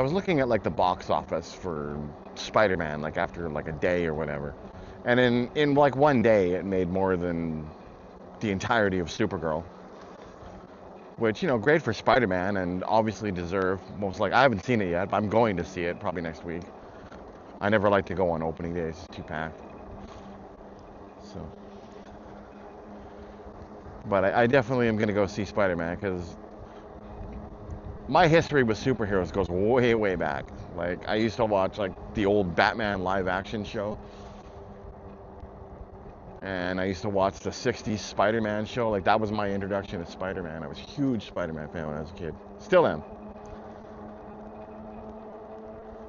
I was looking at like the box office for Spider-Man, like after like a day or whatever, and in like one day it made more than the entirety of Supergirl, which, you know, great for Spider-Man and obviously deserved. Most like I haven't seen it yet, but I'm going to see it probably next week. I never like to go on opening days; it's too packed. So, but I definitely am gonna go see Spider-Man because my history with superheroes goes way, way back. Like I used to watch like the old Batman live action show, and I used to watch the '60s Spider-Man show. Like that was my introduction to Spider-Man. I was a huge Spider-Man fan when I was a kid. Still am.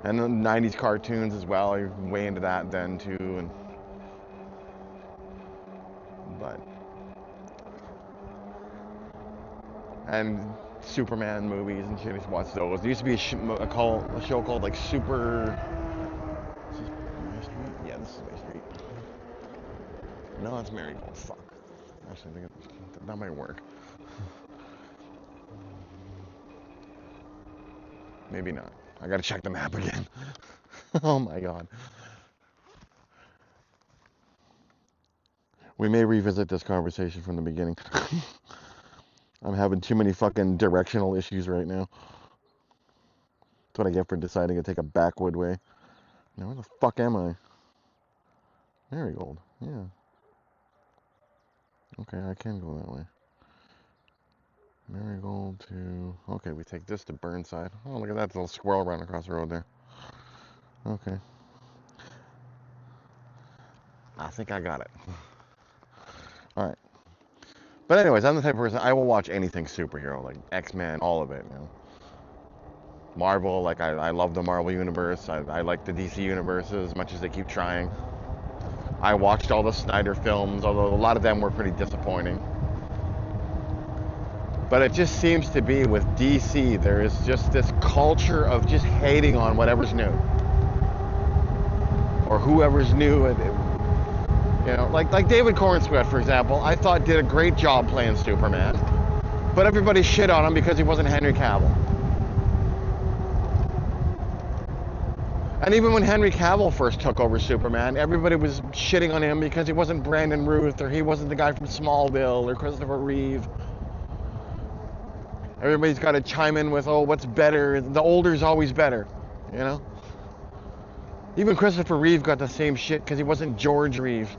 And the '90s cartoons as well. I'm way into that then too. But and Superman movies and shit. I used to watch those. There used to be a show called like Super. Is this my street? Yeah, this is my street. No, that's Marigold. Fuck. Actually, I think that might work. Maybe not. I gotta check the map again. Oh my god. We may revisit this conversation from the beginning. I'm having too many fucking directional issues right now. That's what I get for deciding to take a backwood way. Now, where the fuck am I? Marigold. Yeah. Okay, I can go that way. Marigold to... Okay, we take this to Burnside. Oh, look at that little squirrel running across the road there. Okay. I think I got it. Alright. But anyways, I'm the type of person, I will watch anything superhero, like X-Men, all of it, you know. Marvel, like I love the Marvel universe. I like the DC universe as much as they keep trying. I watched all the Snyder films, although a lot of them were pretty disappointing. But it just seems to be with DC, there is just this culture of just hating on whatever's new. Or whoever's new. You know, like David Cornsweet, for example, I thought did a great job playing Superman. But everybody shit on him because he wasn't Henry Cavill. And even when Henry Cavill first took over Superman, everybody was shitting on him because he wasn't Brandon Routh, or he wasn't the guy from Smallville, or Christopher Reeve. Everybody's got to chime in with, oh, what's better? The older's always better, you know? Even Christopher Reeve got the same shit because he wasn't George Reeve.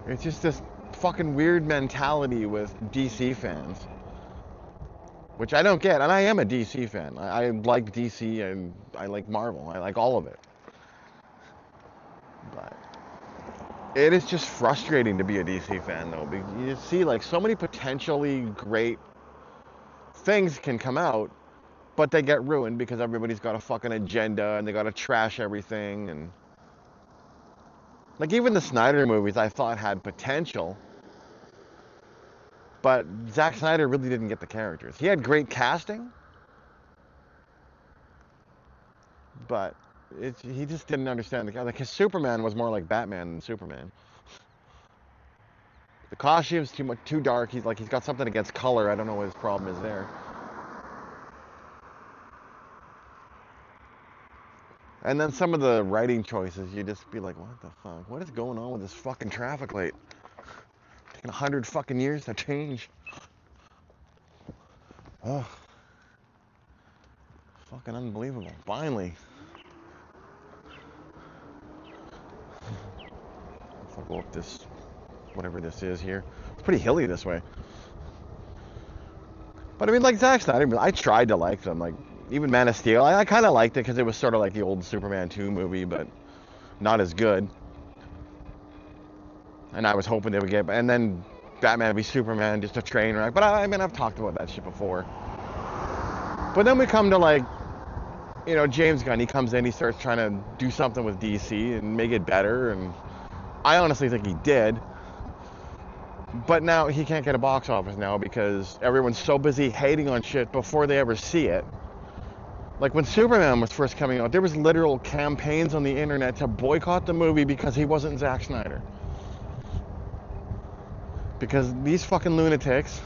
It's just this fucking weird mentality with DC fans, which I don't get. And I am a DC fan. I like DC and I like Marvel. I like all of it. But it is just frustrating to be a DC fan, though. Because you see, like, so many potentially great things can come out, but they get ruined because everybody's got a fucking agenda and they got to trash everything. And like, even the Snyder movies I thought had potential, but Zack Snyder really didn't get the characters. He had great casting, but he just didn't understand the character. Like, his Superman was more like Batman than Superman. The costume's too dark. He's got something against color. I don't know what his problem is there. And then some of the writing choices, you just be like, what the fuck? What is going on with this fucking traffic light? Taking 100 fucking years to change. Oh, fucking unbelievable. Finally. I'll go up this, whatever this is here. It's pretty hilly this way. But I mean, like Zack Snyder, I tried to like them. Like, even Man of Steel, I kind of liked it because it was sort of like the old Superman 2 movie, but not as good. And I was hoping they would get, and then Batman v Superman, just a train wreck. But I mean, I've talked about that shit before. But then we come to, like, you know, James Gunn. He comes in, he starts trying to do something with DC and make it better, and I honestly think he did. But now he can't get a box office now because everyone's so busy hating on shit before they ever see it. Like when Superman was first coming out, there was literal campaigns on the internet to boycott the movie because he wasn't Zack Snyder. Because these fucking lunatics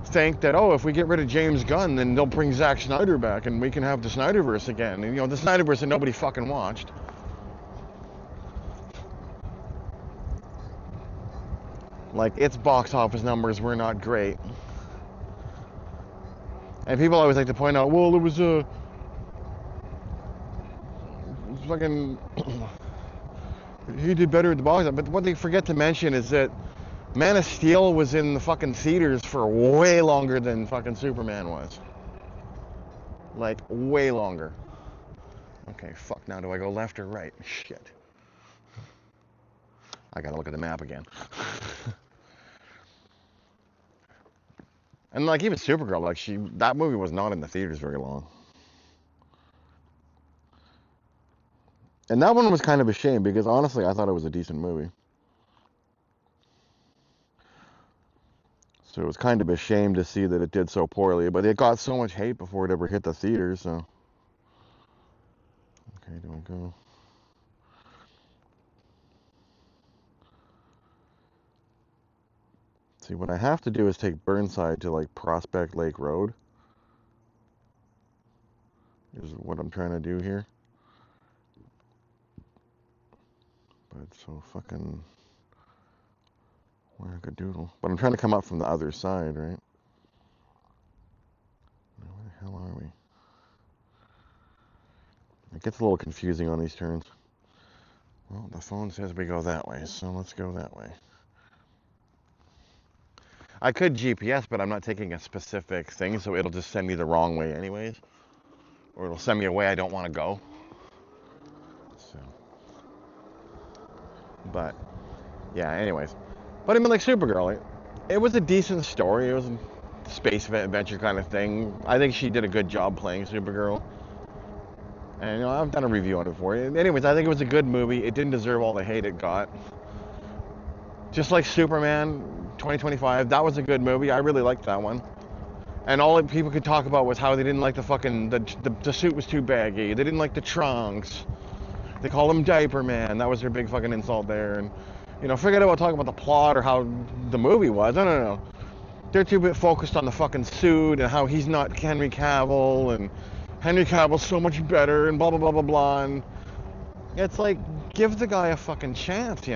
think that, oh, if we get rid of James Gunn, then they'll bring Zack Snyder back and we can have the Snyderverse again. And, the Snyderverse that nobody fucking watched. Like, its box office numbers were not great. And people always like to point out, well, it was fucking he did better at the box office. But what they forget to mention is that Man of Steel was in the fucking theaters for way longer than fucking Superman was. Like, way longer. Okay, fuck, now do I go left or right? Shit. I gotta look at the map again. And like, even Supergirl, like, that movie was not in the theaters very long. And that one was kind of a shame because honestly, I thought it was a decent movie. So it was kind of a shame to see that it did so poorly, but it got so much hate before it ever hit the theaters, so. Okay, do I go? See, what I have to do is take Burnside to like Prospect Lake Road. Is what I'm trying to do here. But so fucking wackadoodle. But I'm trying to come up from the other side, right? Where the hell are we? It gets a little confusing on these turns. Well, the phone says we go that way, so let's go that way. I could GPS, but I'm not taking a specific thing, so it'll just send me the wrong way anyways. Or it'll send me a way I don't want to go. So. But, yeah, anyways. But I mean, like Supergirl, it was a decent story. It was a space adventure kind of thing. I think she did a good job playing Supergirl. And, I've done a review on it before. Anyways, I think it was a good movie. It didn't deserve all the hate it got. Just like Superman 2025, that was a good movie. I really liked that one. And all that people could talk about was how they didn't like the fucking, the suit was too baggy. They didn't like the trunks. They call him Diaper Man. That was their big fucking insult there. And, forget about talking about the plot or how the movie was. No. They're too bit focused on the fucking suit and how he's not Henry Cavill and Henry Cavill's so much better and blah, blah, blah, blah, blah. And it's like, give the guy a fucking chance,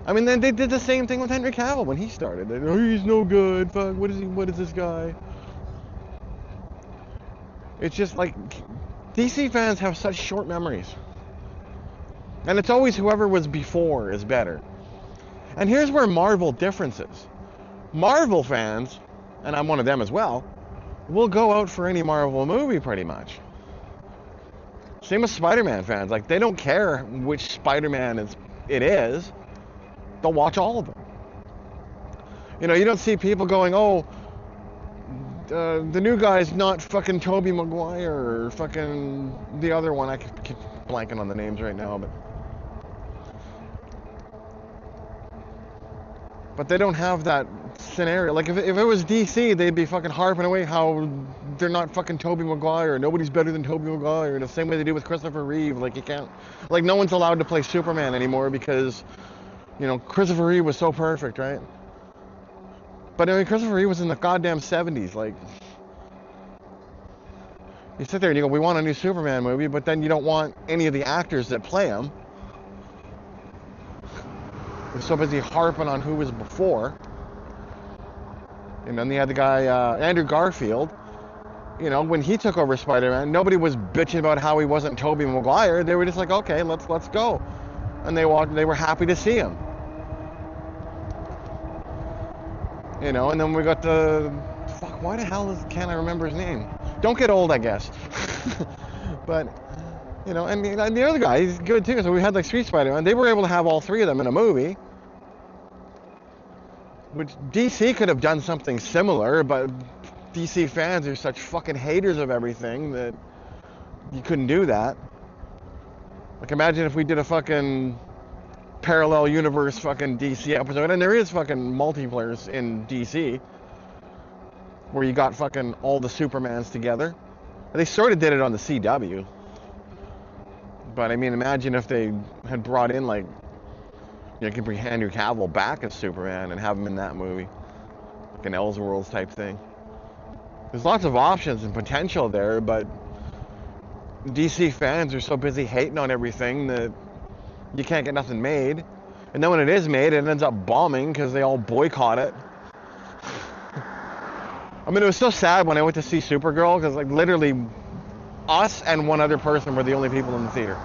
I mean, then they did the same thing with Henry Cavill when he started. He's no good. Fuck, what is this guy? It's just like, DC fans have such short memories. And it's always whoever was before is better. And here's where Marvel differences. Marvel fans, and I'm one of them as well, will go out for any Marvel movie pretty much. Same with Spider-Man fans. Like, they don't care which Spider-Man it is. They'll watch all of them. You don't see people going, oh, the new guy's not fucking Tobey Maguire or fucking the other one. I keep blanking on the names right now, but they don't have that scenario. Like, if it was DC, they'd be fucking harping away how they're not fucking Tobey Maguire. Nobody's better than Tobey Maguire. The same way they do with Christopher Reeve. Like, you can't, like, no one's allowed to play Superman anymore because, Christopher Reeve was so perfect, right? But I mean, Christopher Reeve was in the goddamn 70s. Like, you sit there and you go, we want a new Superman movie, but then you don't want any of the actors that play him. They're so busy harping on who was before. And then they had the guy, Andrew Garfield. When he took over Spider-Man, nobody was bitching about how he wasn't Tobey Maguire. They were just like, okay, let's go. And they were happy to see him. And then we got fuck, why the hell can't I remember his name? Don't get old, I guess. But, and the other guy, he's good too. So we had like Street Spider-Man. They were able to have all three of them in a movie. Which DC could have done something similar, but DC fans are such fucking haters of everything that you couldn't do that. Like, imagine if we did a fucking parallel universe fucking DC episode, and there is fucking multiplayers in DC where you got fucking all the Supermans together. They sort of did it on the CW, but I mean, imagine if they had brought in, like, you could bring Henry Cavill back as Superman and have him in that movie. fucking Elseworlds type thing. There's lots of options and potential there, but DC fans are so busy hating on everything that you can't get nothing made. And then when it is made, it ends up bombing because they all boycott it. I mean, it was so sad when I went to see Supergirl because, like, literally us and one other person were the only people in the theater.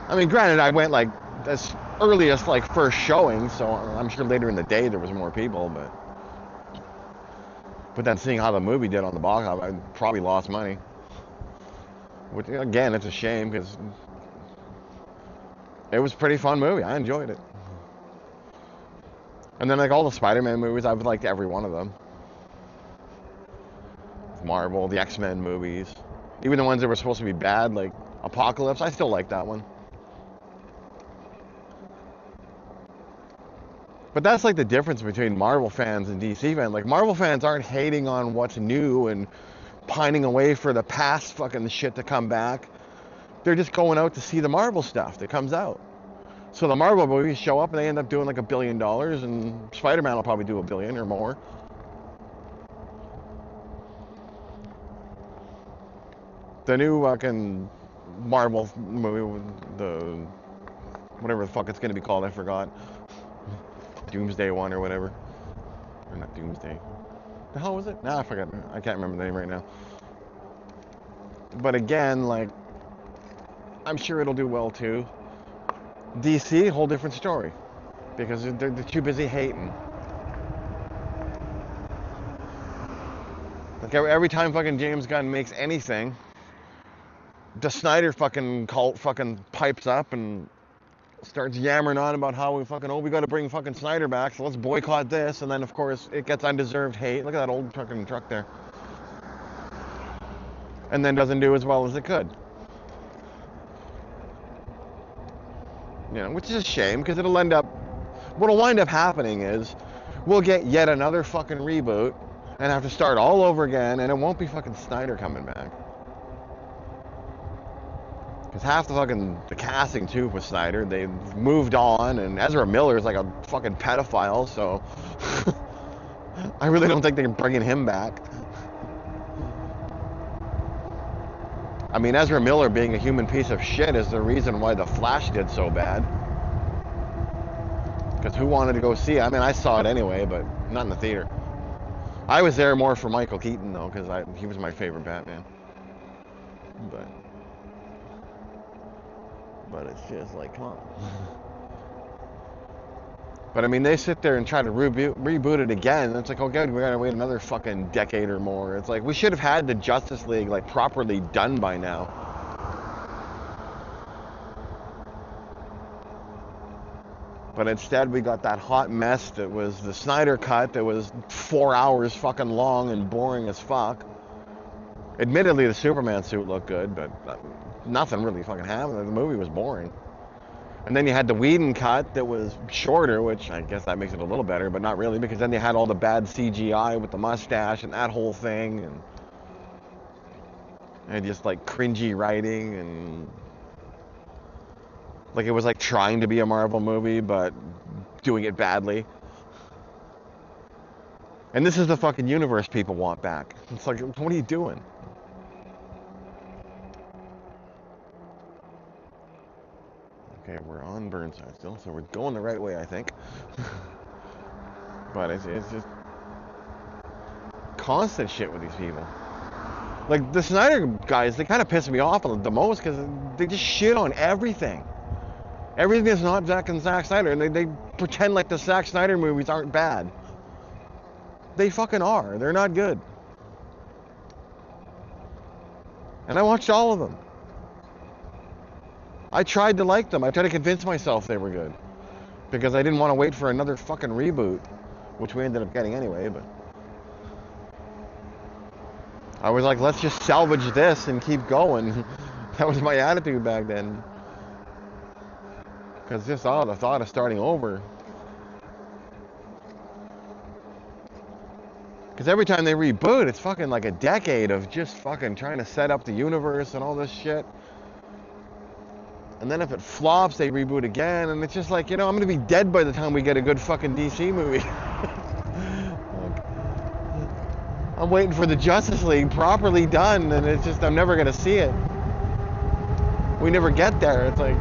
I mean, granted, I went, like, as early as, like, first showing, so I'm sure later in the day there was more people, but then seeing how the movie did on the box office, I probably lost money. Which, again, it's a shame because it was a pretty fun movie. I enjoyed it. And then, like, all the Spider-Man movies, I've liked every one of them. Marvel, the X-Men movies. Even the ones that were supposed to be bad, like Apocalypse, I still like that one. But that's, like, the difference between Marvel fans and DC fans. Like, Marvel fans aren't hating on what's new and pining away for the past fucking shit to come back. They're just going out to see the Marvel stuff that comes out. So the Marvel movies show up and they end up doing like $1 billion, and Spider-Man will probably do $1 billion or more. The new fucking Marvel movie, the whatever the fuck it's gonna be called, I forgot. Doomsday one or whatever. Or not Doomsday. The hell was it? Nah, I forgot. I can't remember the name right now. But again, like, I'm sure it'll do well too. DC, whole different story. Because they're too busy hating. Like, every time fucking James Gunn makes anything, the Snyder fucking cult fucking pipes up and starts yammering on about how we gotta bring fucking Snyder back, so let's boycott this, and then of course it gets undeserved hate. Look at that old fucking truck there. And then doesn't do as well as it could. You know, which is a shame, because what'll wind up happening is we'll get yet another fucking reboot and have to start all over again, and it won't be fucking Snyder coming back. Because half the casting too with Snyder, they've moved on, and Ezra Miller is like a fucking pedophile, so I really don't think they're bringing him back. I mean, Ezra Miller being a human piece of shit is the reason why The Flash did so bad. Because who wanted to go see it? I mean, I saw it anyway, but not in the theater. I was there more for Michael Keaton, though, because he was my favorite Batman. But it's just like, come on. But I mean, they sit there and try to reboot it again. And it's like, oh god, we gotta wait another fucking decade or more. It's like, we should have had the Justice League, like, properly done by now. But instead we got that hot mess that was the Snyder Cut that was 4 hours fucking long and boring as fuck. Admittedly, the Superman suit looked good, but nothing really fucking happened. The movie was boring. And then you had the Whedon cut that was shorter, which I guess that makes it a little better, but not really, because then you had all the bad CGI with the mustache and that whole thing, and just like cringy writing, and like it was like trying to be a Marvel movie, but doing it badly. And this is the fucking universe people want back. It's like, what are you doing? Okay, we're on Burnside still, so we're going the right way, I think. But it's just constant shit with these people. Like, the Snyder guys, they kind of piss me off the most because they just shit on everything. Everything is not Zack Snyder, and they pretend like the Zack Snyder movies aren't bad. They fucking are. They're not good. And I watched all of them. I tried to like them. I tried to convince myself they were good. Because I didn't want to wait for another fucking reboot. Which we ended up getting anyway, but I was like, let's just salvage this and keep going. That was my attitude back then. Because just the thought of starting over. Because every time they reboot, it's fucking like a decade of just fucking trying to set up the universe and all this shit. And then if it flops, they reboot again, and it's just like, I'm gonna be dead by the time we get a good fucking DC movie. Like, I'm waiting for the Justice League properly done, and it's just, I'm never gonna see it. We never get there. It's like,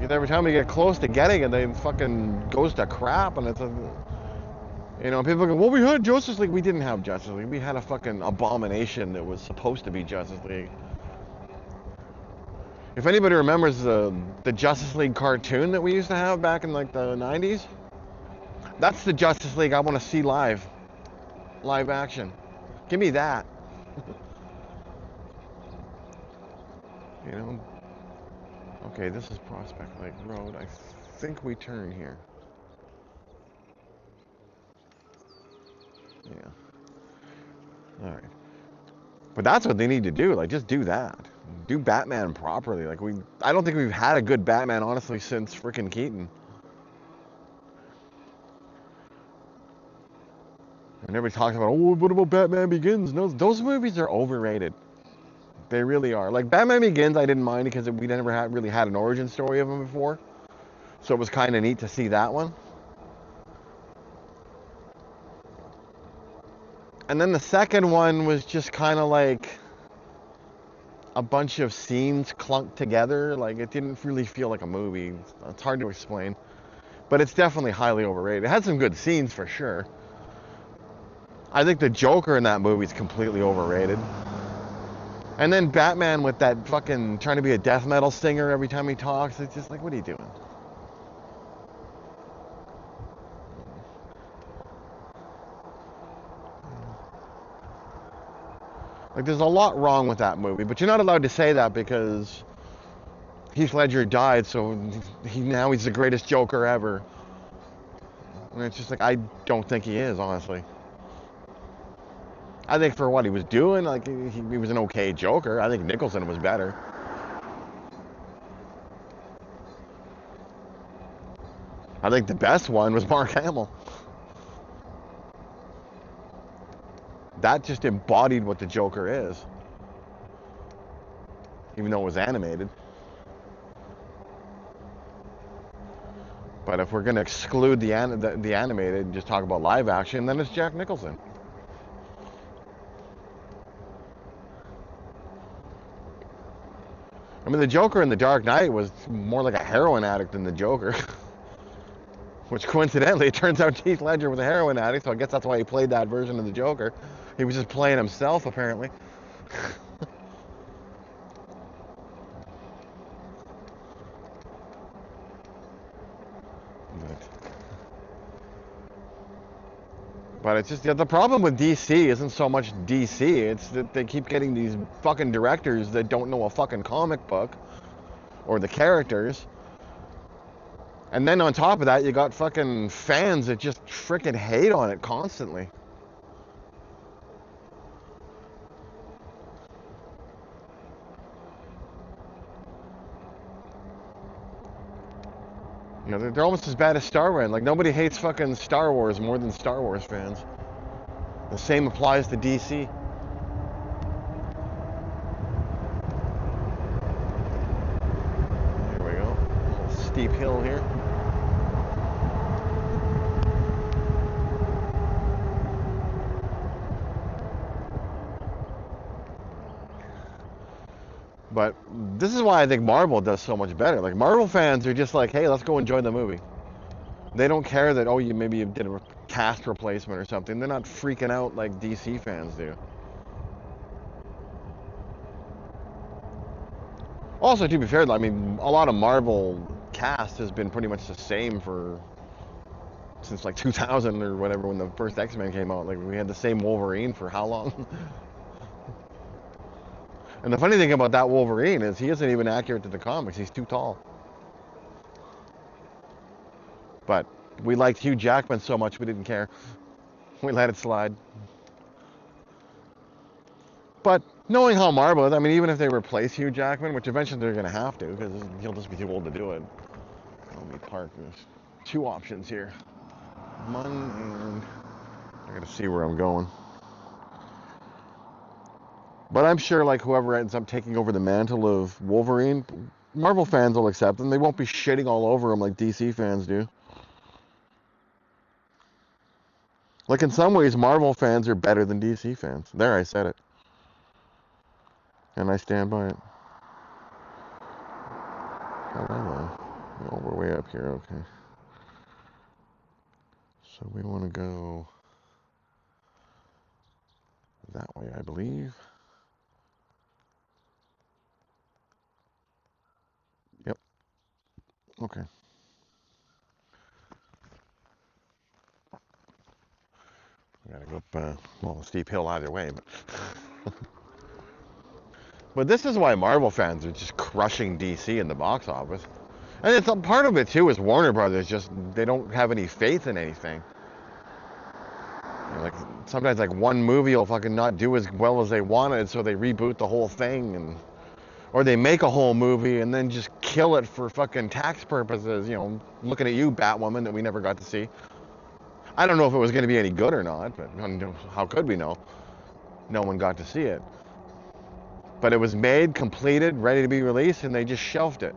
every time we get close to getting it, they fucking goes to crap, and it's a, people go, well, we had Justice League. We didn't have Justice League. We had a fucking abomination that was supposed to be Justice League. If anybody remembers the Justice League cartoon that we used to have back in like the 90s, that's the Justice League I want to see live action. Give me that. Okay, this is Prospect Lake Road. I think we turn here. Yeah. All right. But that's what they need to do. Like, just do that. Do Batman properly. Like, I don't think we've had a good Batman, honestly, since frickin' Keaton. And everybody talks about, oh, what about Batman Begins? No, those movies are overrated. They really are. Like, Batman Begins, I didn't mind because we never really had an origin story of him before. So it was kind of neat to see that one. And then the second one was just kind of like a bunch of scenes clunked together. Like, it didn't really feel like a movie. It's hard to explain. But it's definitely highly overrated. It had some good scenes for sure. I think the Joker in that movie is completely overrated. And then Batman with that fucking trying to be a death metal singer every time he talks. It's just like, what are you doing? Like, there's a lot wrong with that movie, but you're not allowed to say that because Heath Ledger died, so now he's the greatest Joker ever. And it's just like, I don't think he is, honestly. I think for what he was doing, like, he was an okay Joker. I think Nicholson was better. I think the best one was Mark Hamill. That just embodied what the Joker is. Even though it was animated. But if we're going to exclude the animated and just talk about live action, then it's Jack Nicholson. I mean, the Joker in The Dark Knight was more like a heroin addict than the Joker. Which coincidentally, it turns out Heath Ledger was a heroin addict, so I guess that's why he played that version of the Joker. He was just playing himself, apparently. But it's just, the problem with DC isn't so much DC, it's that they keep getting these fucking directors that don't know a fucking comic book or the characters. And then on top of that, you got fucking fans that just freaking hate on it constantly. They're almost as bad as Star Wars. Like, nobody hates fucking Star Wars more than Star Wars fans. The same applies to DC. Here we go. A little steep hill here. But this is why I think Marvel does so much better. Like, Marvel fans are just like, hey, let's go enjoy the movie. They don't care that, oh, maybe you did a cast replacement or something. They're not freaking out like DC fans do. Also, to be fair, I mean, a lot of Marvel cast has been pretty much the same since like 2000 or whatever, when the first X-Men came out. Like, we had the same Wolverine for how long? And the funny thing about that Wolverine is he isn't even accurate to the comics. He's too tall. But we liked Hugh Jackman so much we didn't care. We let it slide. But knowing how Marvel is, I mean, even if they replace Hugh Jackman, which eventually they're going to have to, because he'll just be too old to do it. Let me park. There's two options here. And I gotta see where I'm going. But I'm sure, like, whoever ends up taking over the mantle of Wolverine, Marvel fans will accept him. They won't be shitting all over him like DC fans do. Like, in some ways, Marvel fans are better than DC fans. There, I said it. And I stand by it. How am I? Oh, we're way up here, okay. So we want to go that way, I believe. Yep. Okay. We gotta go up, well, a steep hill either way, but but this is why Marvel fans are just crushing DC in the box office. And it's a part of it too is Warner Brothers just they don't have any faith in anything. You know, like sometimes like one movie will fucking not do as well as they wanted, so they reboot the whole thing, and or they make a whole movie and then just kill it for fucking tax purposes. You know, looking at you, Batwoman, that we never got to see. I don't know if it was going to be any good or not, but how could we know? No one got to see it. But it was made, completed, ready to be released, and they just shelved it.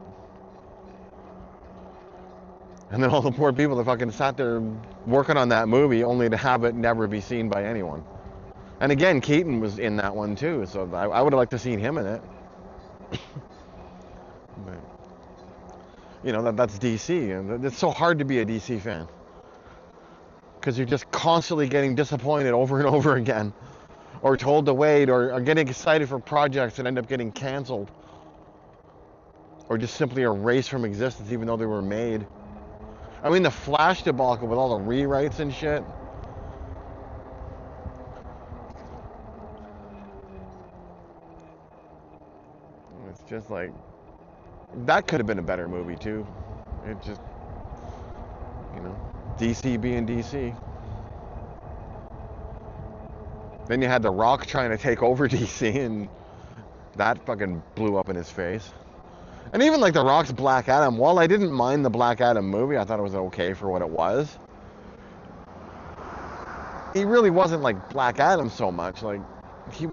And then all the poor people that fucking sat there working on that movie only to have it never be seen by anyone. And again, Keaton was in that one too, so I would have liked to seen him in it. But, you know, that's DC, and it's so hard to be a DC fan. Because you're just constantly getting disappointed over and over again. Or told to wait, or getting excited for projects that end up getting canceled. Or just simply erased from existence even though they were made. I mean, the Flash debacle with all the rewrites and shit. It's just like, that could have been a better movie too. It just, you know, DC being DC. Then you had The Rock trying to take over DC, and that fucking blew up in his face. And even like The Rock's Black Adam, while I didn't mind the Black Adam movie, I thought it was okay for what it was. He really wasn't like Black Adam so much. Like, he,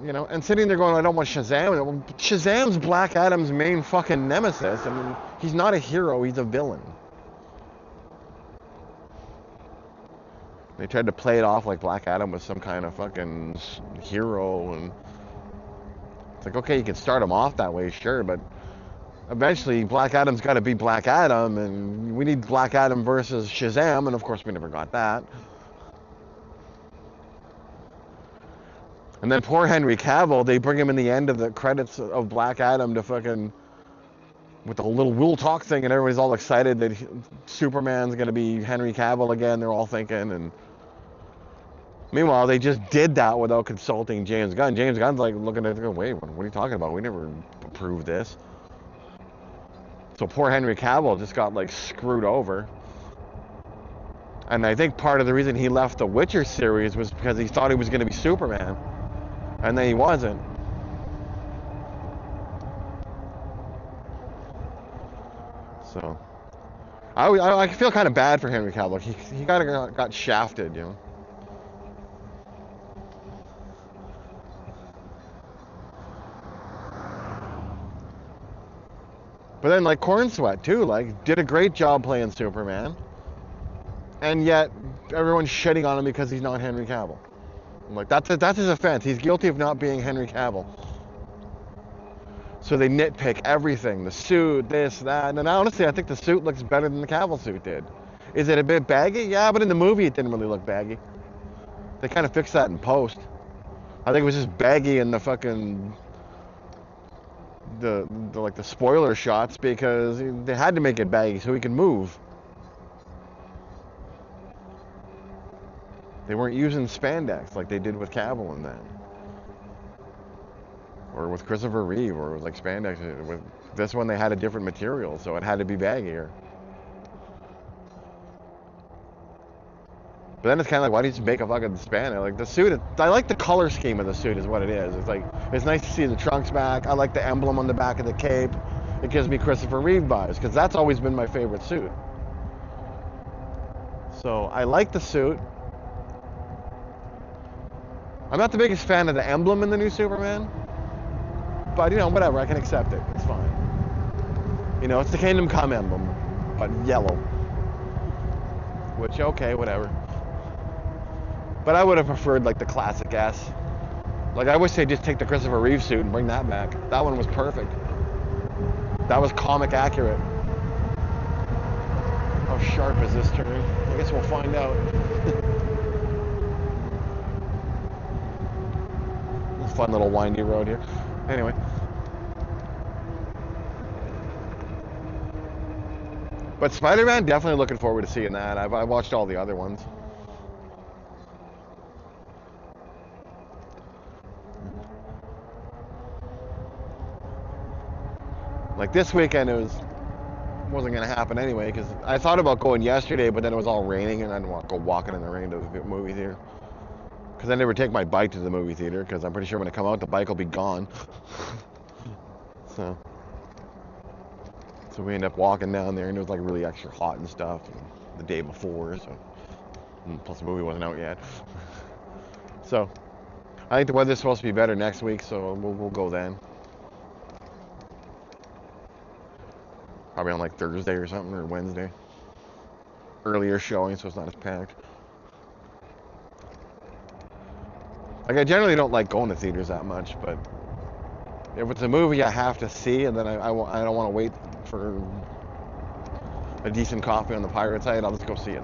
you know, and sitting there going, I don't want Shazam. Well, Shazam's Black Adam's main fucking nemesis. I mean, he's not a hero, he's a villain. They tried to play it off like Black Adam was some kind of fucking hero, and it's like, okay, you can start him off that way, sure, but eventually Black Adam's got to be Black Adam, and we need Black Adam versus Shazam, and of course we never got that. And then poor Henry Cavill, they bring him in the end of the credits of Black Adam to fucking, with the little we'll talk thing, and everybody's all excited that Superman's going to be Henry Cavill again, they're all thinking, and meanwhile, they just did that without consulting James Gunn. James Gunn's like looking at it going, wait, what are you talking about? We never approved this. So poor Henry Cavill just got like screwed over. And I think part of the reason he left the Witcher series was because he thought he was going to be Superman. And then he wasn't. So I feel kind of bad for Henry Cavill. He kind of got shafted, you know. But then, like, Cornsweet, too, like, did a great job playing Superman. And yet, everyone's shitting on him because he's not Henry Cavill. I'm like, that's his offense. He's guilty of not being Henry Cavill. So they nitpick everything. The suit, this, that. And honestly, I think the suit looks better than the Cavill suit did. Is it a bit baggy? Yeah, but in the movie, it didn't really look baggy. They kind of fixed that in post. I think it was just baggy in the fucking... the like the spoiler shots, because they had to make it baggy so he could move. They weren't using spandex like they did with Cavill in that, or with Christopher Reeve, or with like spandex. With this one, they had a different material, so it had to be baggier. But then it's kind of like, why do you just make a fucking spandex? Like the suit, I like the color scheme of the suit is what it is. It's like, it's nice to see the trunks back. I like the emblem on the back of the cape. It gives me Christopher Reeve vibes, because that's always been my favorite suit. So I like the suit. I'm not the biggest fan of the emblem in the new Superman, but you know, whatever, I can accept it. It's fine. You know, it's the Kingdom Come emblem, but yellow. Which, okay, whatever. But I would have preferred like the classic S. Like I wish they'd just take the Christopher Reeve suit and bring that back. That one was perfect. That was comic accurate. How sharp is this turn? I guess we'll find out. Fun little windy road here. Anyway. But Spider-Man, definitely looking forward to seeing that. I watched all the other ones. Like this weekend, wasn't going to happen anyway, because I thought about going yesterday, but then it was all raining, and I didn't want to go walking in the rain to the movie theater. Because I never take my bike to the movie theater, because I'm pretty sure when I come out, the bike will be gone. So we ended up walking down there, and it was like really extra hot and stuff the day before, so plus the movie wasn't out yet. So I think the weather's supposed to be better next week, so we'll go then. Probably on like Thursday or something, or Wednesday. Earlier showing, so it's not as packed. Like I generally don't like going to theaters that much, but if it's a movie I have to see, and then I don't want to wait for a decent coffee on the pirate side, I'll just go see it.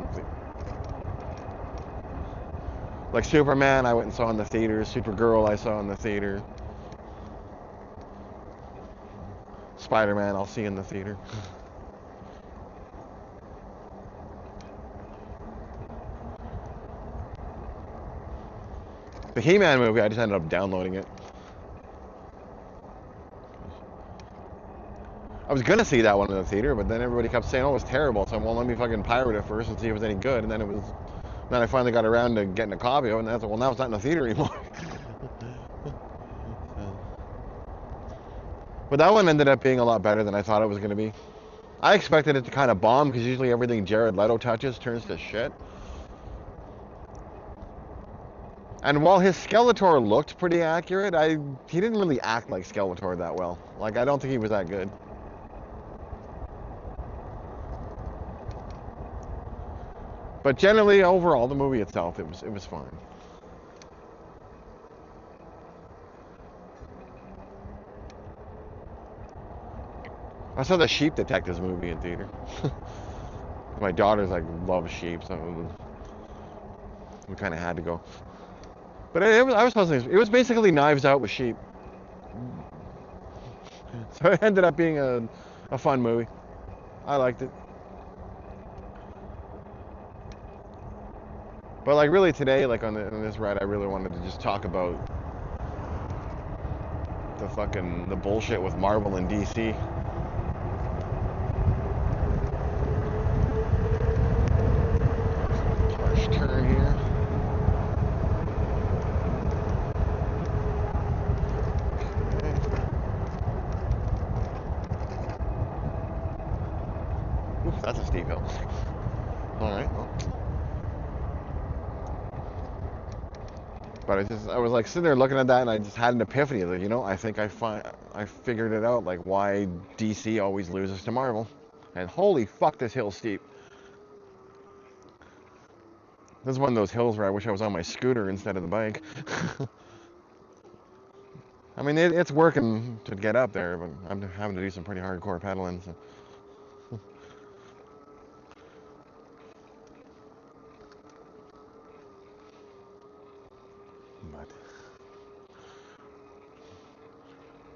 Like Superman, I went and saw in the theater. Supergirl, I saw in the theater. Spider-Man, I'll see in the theater. The He-Man movie, I just ended up downloading it. I was gonna see that one in the theater, but then everybody kept saying, "Oh, it was terrible." So, well, let me fucking pirate it first and see if it was any good. And then then I finally got around to getting a copy of it, and I was like, well, now it's not in the theater anymore. But that one ended up being a lot better than I thought it was gonna be. I expected it to kind of bomb, because usually everything Jared Leto touches turns to shit. And while his Skeletor looked pretty accurate, he didn't really act like Skeletor that well. Like, I don't think he was that good. But generally, overall, the movie itself, it was fine. I saw the Sheep Detectives movie in theater. My daughters like love sheep, so we kind of had to go. But I was supposed to. It was basically Knives Out with sheep. So it ended up being a fun movie. I liked it. But like really today, like on this ride, I really wanted to just talk about the bullshit with Marvel and DC. Harsh turn here. Oof, that's a steep hill. All right. Well. But I was like sitting there looking at that, and I just had an epiphany. Like, you know, I think I figured it out. Like why DC always loses to Marvel. And holy fuck, this hill's steep. This is one of those hills where I wish I was on my scooter instead of the bike. I mean, it's working to get up there, but I'm having to do some pretty hardcore pedaling. So.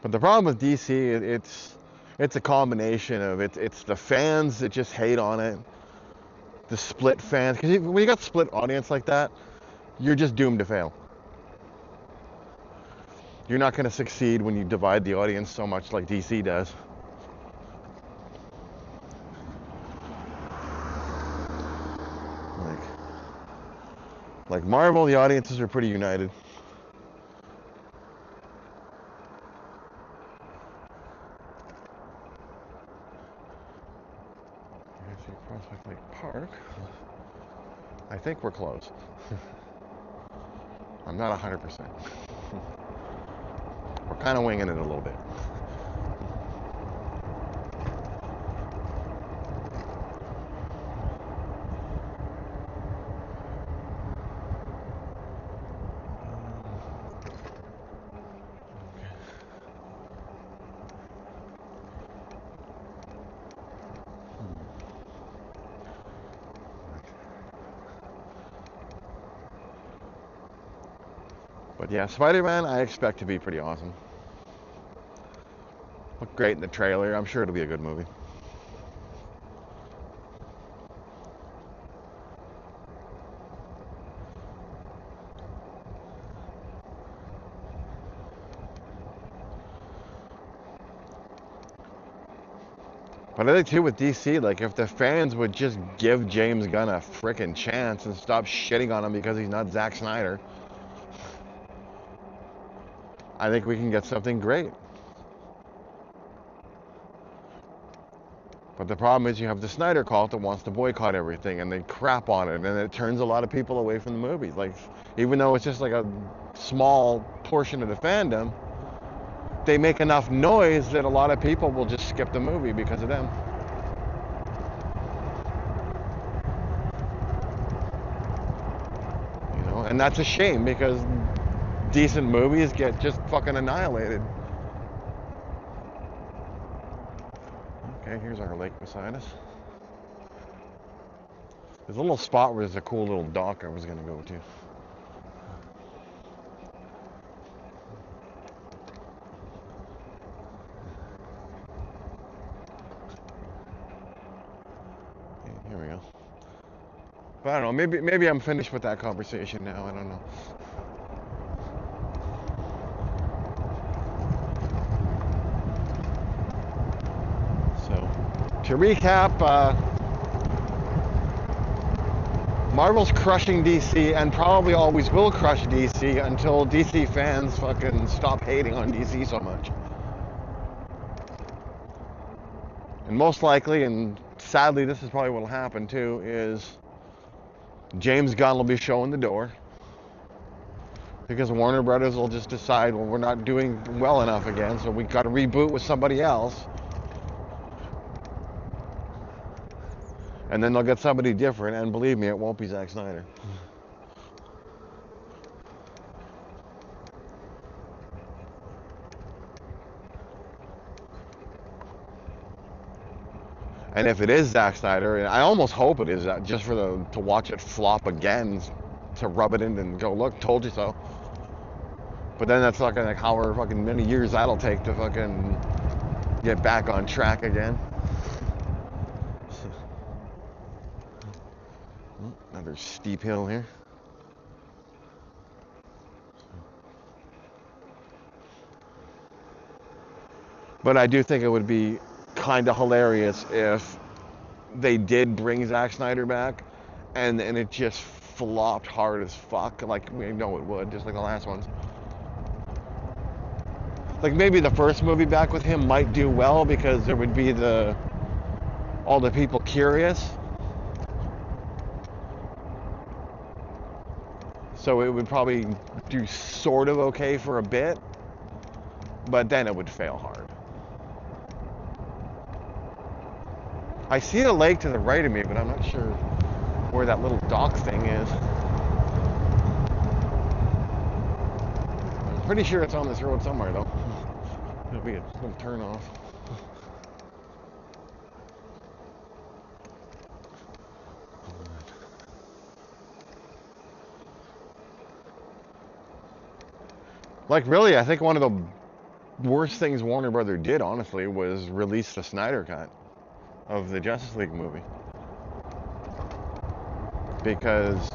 But the problem with DC, it's a combination of it's the fans that just hate on it, the split fans. Because when you got split audience like that, you're just doomed to fail. You're not going to succeed when you divide the audience so much like DC does. Like Marvel, the audiences are pretty united. Prospect Lake Park. I think we're close. I'm not 100%. We're kind of winging it a little bit. But yeah, Spider-Man I expect to be pretty awesome. Looked great in the trailer. I'm sure it'll be a good movie. But I think too with DC, like if the fans would just give James Gunn a frickin' chance and stop shitting on him because he's not Zack Snyder, I think we can get something great. But the problem is you have the Snyder cult that wants to boycott everything and they crap on it and it turns a lot of people away from the movies. Like even though it's just like a small portion of the fandom, they make enough noise that a lot of people will just skip the movie because of them. You know, and that's a shame because decent movies get just fucking annihilated. Okay, here's our lake beside us. There's a little spot where there's a cool little dock I was gonna go to. Okay, here we go. But I don't know, maybe I'm finished with that conversation now, I don't know. So, to recap, Marvel's crushing DC and probably always will crush DC until DC fans fucking stop hating on DC so much. And most likely, and sadly this is probably what will happen too, is James Gunn will be showing the door. Because Warner Brothers will just decide, well, we're not doing well enough again, so we got to reboot with somebody else. And then they'll get somebody different, and believe me, it won't be Zack Snyder. And if it is Zack Snyder, and I almost hope it is that, just for to watch it flop again, to rub it in and go, look, told you so. But then that's fucking like however fucking many years that'll take to fucking get back on track again. Another steep hill here. But I do think it would be kind of hilarious if they did bring Zack Snyder back and it just flopped hard as fuck. Like we know it would, just like the last ones. Like maybe the first movie back with him might do well because there would be all the people curious. So it would probably do sort of okay for a bit, but then it would fail hard. I see a lake to the right of me, but I'm not sure where that little dock thing is. I'm pretty sure it's on this road somewhere, though. It'll be a little turn off. Like really, I think one of the worst things Warner Brothers did, honestly, was release the Snyder Cut of the Justice League movie. Because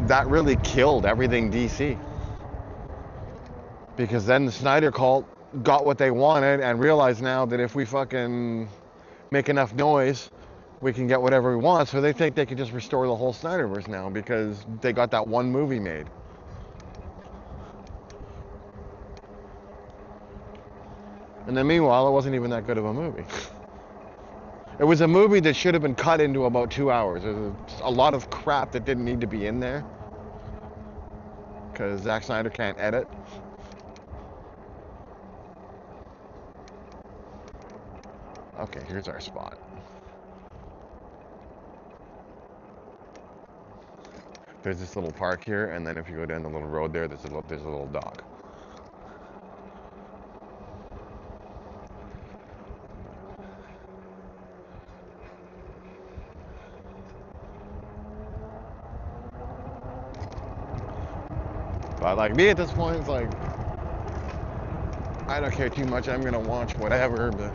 that really killed everything DC. Because then the Snyder cult got what they wanted and realized now that if we fucking make enough noise, we can get whatever we want. So they think they can just restore the whole Snyderverse now because they got that one movie made. And then meanwhile, it wasn't even that good of a movie. It was a movie that should have been cut into about 2 hours. There's a lot of crap that didn't need to be in there because Zack Snyder can't edit. Okay, here's our spot. There's this little park here, and then if you go down the little road there, there's a little dock. But like me at this point, it's like I don't care too much. I'm gonna watch whatever. But